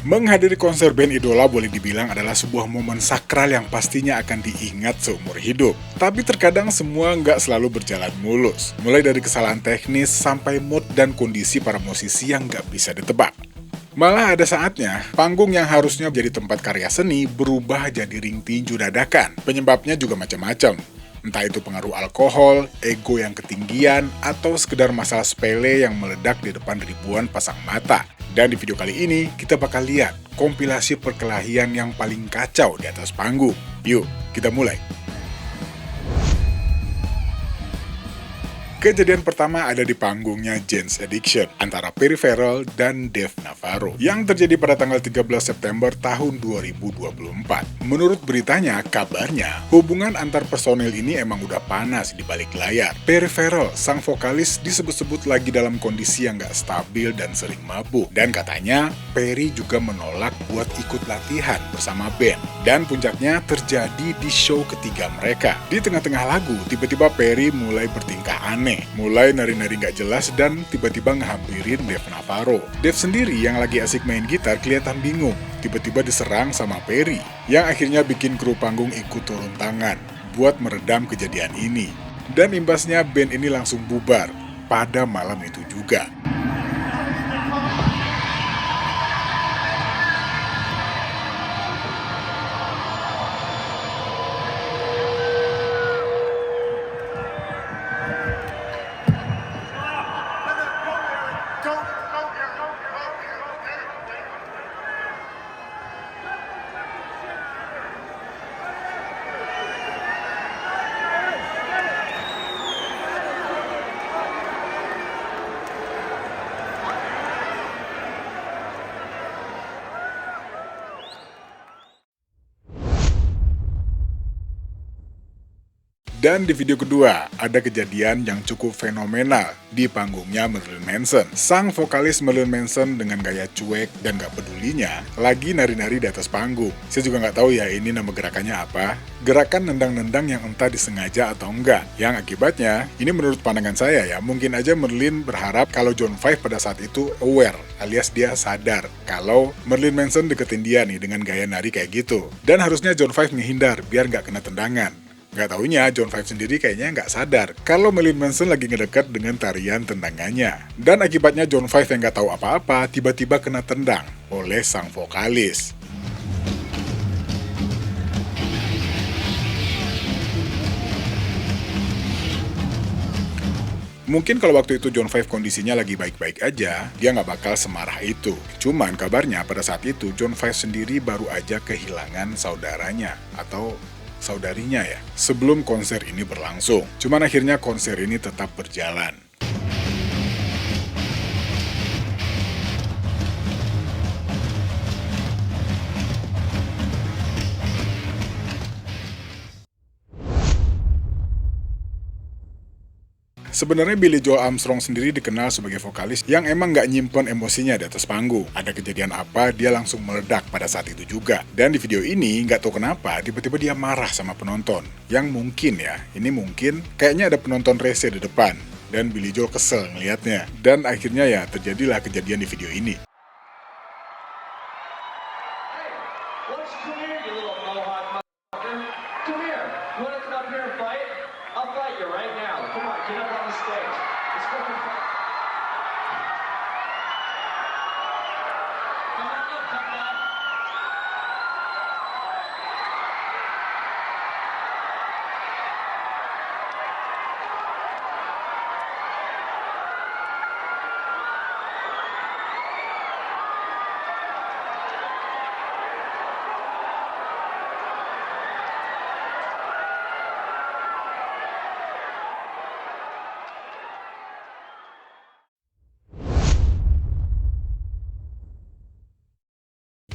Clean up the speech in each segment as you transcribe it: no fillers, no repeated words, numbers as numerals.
Menghadiri konser band idola boleh dibilang adalah sebuah momen sakral yang pastinya akan diingat seumur hidup. Tapi terkadang semua nggak selalu berjalan mulus. Mulai dari kesalahan teknis sampai mood dan kondisi para musisi yang nggak bisa ditebak. Malah ada saatnya, panggung yang harusnya menjadi tempat karya seni berubah jadi ring tinju dadakan. Penyebabnya juga macam-macam. Entah itu pengaruh alkohol, ego yang ketinggian, atau sekedar masalah sepele yang meledak di depan ribuan pasang mata. Dan di video kali ini, kita bakal lihat kompilasi perkelahian yang paling kacau di atas panggung. Yuk, kita mulai. Kejadian pertama ada di panggungnya Jane's Addiction antara Perry Farrell dan Dave Navarro yang terjadi pada tanggal 13 September tahun 2024. Menurut beritanya, kabarnya hubungan antar personil ini emang udah panas di balik layar. Perry Farrell, sang vokalis, disebut-sebut lagi dalam kondisi yang gak stabil dan sering mabuk. Dan katanya, Perry juga menolak buat ikut latihan bersama band. Dan puncaknya terjadi di show ketiga mereka. Di tengah-tengah lagu, tiba-tiba Perry mulai bertingkah aneh. Mulai nari-nari gak jelas dan tiba-tiba ngehampirin Dave Navarro. Dave sendiri yang lagi asik main gitar kelihatan bingung. Tiba-tiba diserang sama Perry, yang akhirnya bikin kru panggung ikut turun tangan buat meredam kejadian ini. Dan imbasnya band ini langsung bubar pada malam itu juga. Dan di video kedua, ada kejadian yang cukup fenomenal di panggungnya Marilyn Manson. Sang vokalis Marilyn Manson dengan gaya cuek dan gak pedulinya lagi nari-nari di atas panggung. Saya juga gak tahu ya ini nama gerakannya apa. Gerakan nendang-nendang yang entah disengaja atau enggak. Yang akibatnya, ini menurut pandangan saya ya, mungkin aja Marilyn berharap kalau John Five pada saat itu aware, alias dia sadar kalau Marilyn Manson deketin dia nih dengan gaya nari kayak gitu. Dan harusnya John Five menghindar biar gak kena tendangan. Gak taunya John Five sendiri kayaknya nggak sadar kalau Marilyn Manson lagi ngedekat dengan tarian tendangannya. Dan akibatnya John Five yang nggak tahu apa-apa tiba-tiba kena tendang oleh sang vokalis. Mungkin kalau waktu itu John Five kondisinya lagi baik-baik aja, dia nggak bakal semarah itu. Cuman kabarnya pada saat itu John Five sendiri baru aja kehilangan saudaranya atau saudarinya ya, sebelum konser ini berlangsung. Cuman akhirnya konser ini tetap berjalan. Sebenarnya Billy Joel Armstrong sendiri dikenal sebagai vokalis yang emang nggak nyimpen emosinya di atas panggung. Ada kejadian apa, dia langsung meledak pada saat itu juga. Dan di video ini, nggak tahu kenapa, tiba-tiba dia marah sama penonton. Yang mungkin ya, ini mungkin kayaknya ada penonton rese di depan. Dan Billy Joel kesel ngelihatnya. Dan akhirnya ya, terjadilah kejadian di video ini.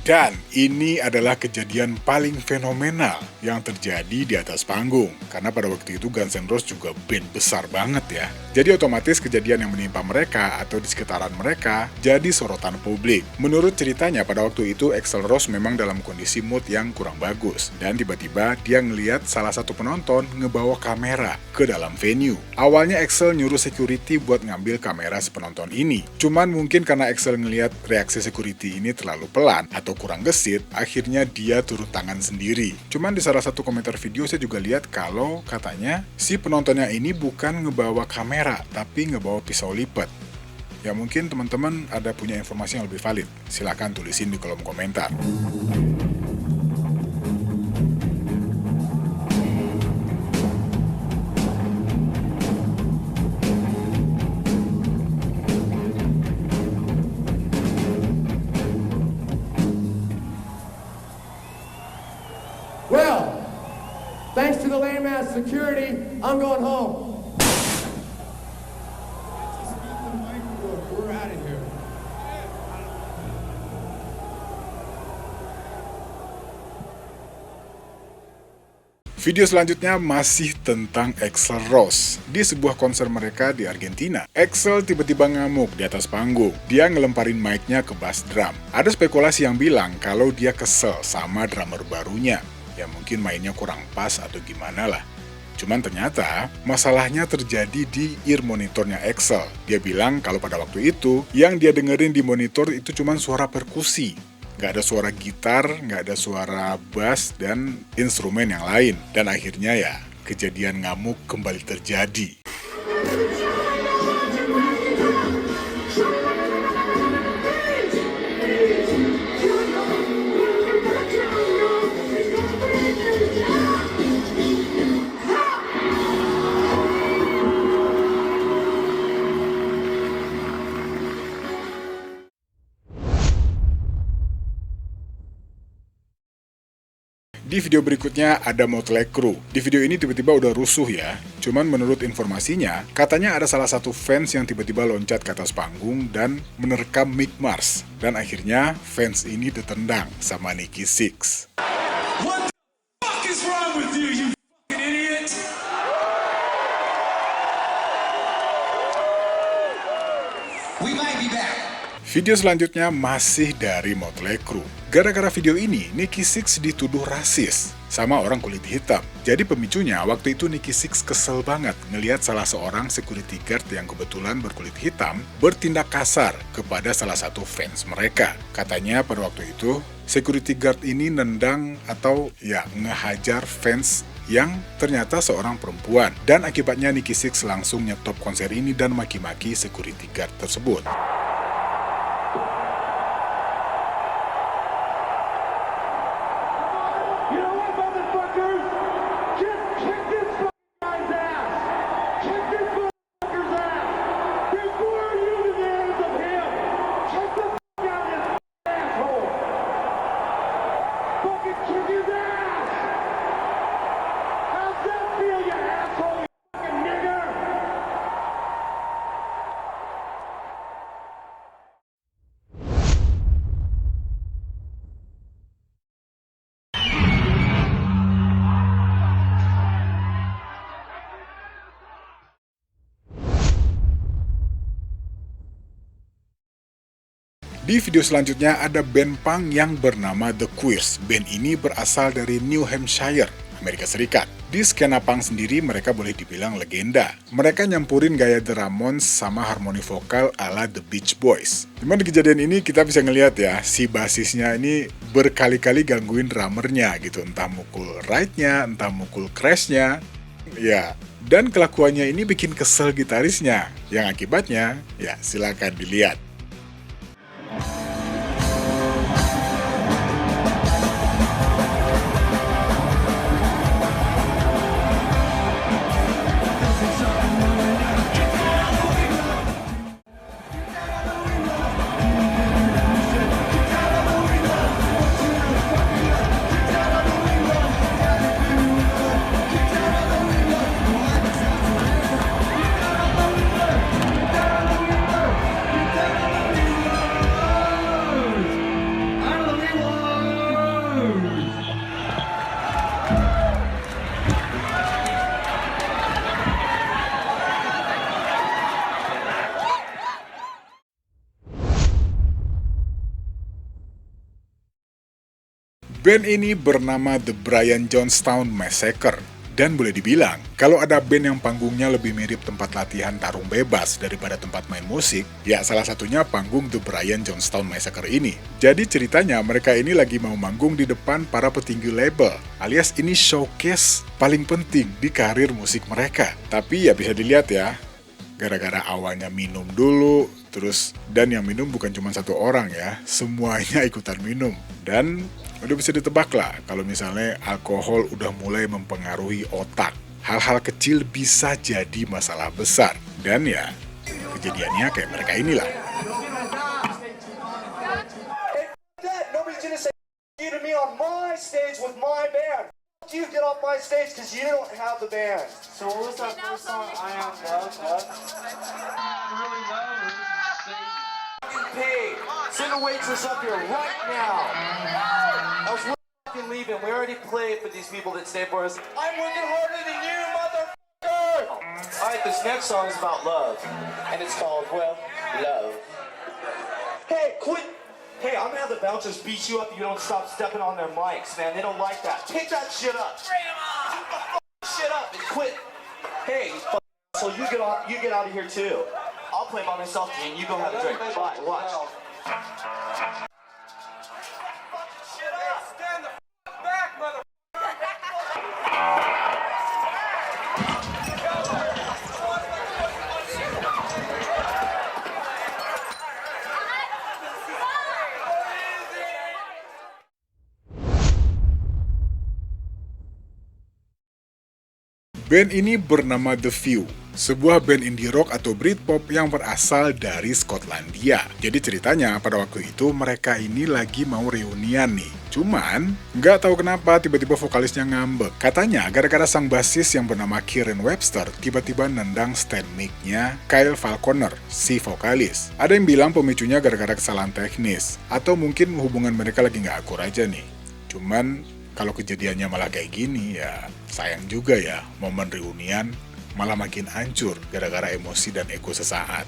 Dan ini adalah kejadian paling fenomenal yang terjadi di atas panggung. Karena pada waktu itu Guns N' Roses juga band besar banget ya. Jadi otomatis kejadian yang menimpa mereka atau di sekitaran mereka jadi sorotan publik. Menurut ceritanya pada waktu itu Axl Rose memang dalam kondisi mood yang kurang bagus. Dan tiba-tiba dia ngeliat salah satu penonton ngebawa kamera ke dalam venue. Awalnya Axl nyuruh security buat ngambil kamera si penonton ini. Cuman mungkin karena Axl ngeliat reaksi security ini terlalu pelan atau kurang gesit, akhirnya dia turun tangan sendiri. Cuman di salah satu komentar video saya juga lihat kalau katanya si penontonnya ini bukan ngebawa kamera, tapi ngebawa pisau lipat. Ya mungkin teman-teman ada punya informasi yang lebih valid. Silahkan tulisin di kolom komentar. Well, thanks to the lame-ass security, I'm going home. We're out of here. Video selanjutnya masih tentang Axl Rose. Di sebuah konser mereka di Argentina, Axl tiba-tiba ngamuk di atas panggung. Dia ngelemparin mic-nya ke bass drum. Ada spekulasi yang bilang kalau dia kesel sama drummer barunya. Ya mungkin mainnya kurang pas atau gimana lah. Cuman ternyata masalahnya terjadi di ear monitornya Axl. Dia bilang kalau pada waktu itu yang dia dengerin di monitor itu cuman suara perkusi. Nggak ada suara gitar, nggak ada suara bass, dan instrumen yang lain. Dan akhirnya ya, kejadian ngamuk kembali terjadi. Di video berikutnya ada Motley Crue. Di video ini tiba-tiba udah rusuh ya. Cuman menurut informasinya, katanya ada salah satu fans yang tiba-tiba loncat ke atas panggung dan menerkam Mick Mars. Dan akhirnya fans ini ditendang sama Nikki Sixx. What the fuck is wrong with you, you fucking idiot? We might be back. Video selanjutnya masih dari Motley Crue. Gara-gara video ini, Nikki Sixx dituduh rasis sama orang kulit hitam. Jadi pemicunya, waktu itu Nikki Sixx kesel banget ngelihat salah seorang security guard yang kebetulan berkulit hitam bertindak kasar kepada salah satu fans mereka. Katanya pada waktu itu, security guard ini nendang atau ya ngehajar fans yang ternyata seorang perempuan. Dan akibatnya Nikki Sixx langsung nyetop konser ini dan maki-maki security guard tersebut. Di video selanjutnya ada band punk yang bernama The Queers. Band ini berasal dari New Hampshire, Amerika Serikat. Di skena punk sendiri mereka boleh dibilang legenda. Mereka nyampurin gaya The Ramones sama harmoni vokal ala The Beach Boys. Cuman di kejadian ini kita bisa ngelihat ya, si basisnya ini berkali-kali gangguin drummernya gitu. Entah mukul right-nya, entah mukul crash-nya. Ya, dan kelakuannya ini bikin kesel gitarisnya. Yang akibatnya, ya silakan dilihat. Band ini bernama The Brian Jonestown Massacre. Dan boleh dibilang, kalau ada band yang panggungnya lebih mirip tempat latihan tarung bebas daripada tempat main musik, ya salah satunya panggung The Brian Jonestown Massacre ini. Jadi ceritanya mereka ini lagi mau manggung di depan para petinggi label, alias ini showcase paling penting di karir musik mereka. Tapi ya bisa dilihat ya, gara-gara awalnya minum dulu, dan yang minum bukan cuma satu orang ya, semuanya ikutan minum. Dan udah bisa ditebak lah, kalau misalnya alkohol udah mulai mempengaruhi otak, hal-hal kecil bisa jadi masalah besar. Dan ya, kejadiannya kayak mereka inilah. Nobody's gonna say you to me on my stage with my band. You get off my stage because you don't have the band. So what was that first song? I Am Love. Really love. Pig, send a waitress up here right now. Else we're fucking leaving. We already played for these people that stay for us. I'm working harder than you, motherfucker. All right, this next song is about love, and it's called Love. Hey, quit. Hey, I'm gonna have the bouncers beat you up if you don't stop stepping on their mics, man. They don't like that. Pick that shit up. Shit up and quit. Hey, so you get out of here too. I'll play by myself and you go have a drink. Bye, watch. Shit up. Stand the back, mother. Band ini bernama The View, sebuah band indie rock atau Britpop yang berasal dari Skotlandia. Jadi ceritanya pada waktu itu mereka ini lagi mau reunian nih. Cuman, nggak tahu kenapa tiba-tiba vokalisnya ngambek. Katanya gara-gara sang basis yang bernama Kieran Webster tiba-tiba nendang stand mic-nya Kyle Falconer, si vokalis. Ada yang bilang pemicunya gara-gara kesalahan teknis, atau mungkin hubungan mereka lagi nggak akur aja nih. Cuman, kalau kejadiannya malah kayak gini ya sayang juga ya, momen reunian malah makin hancur gara-gara emosi dan ego sesaat.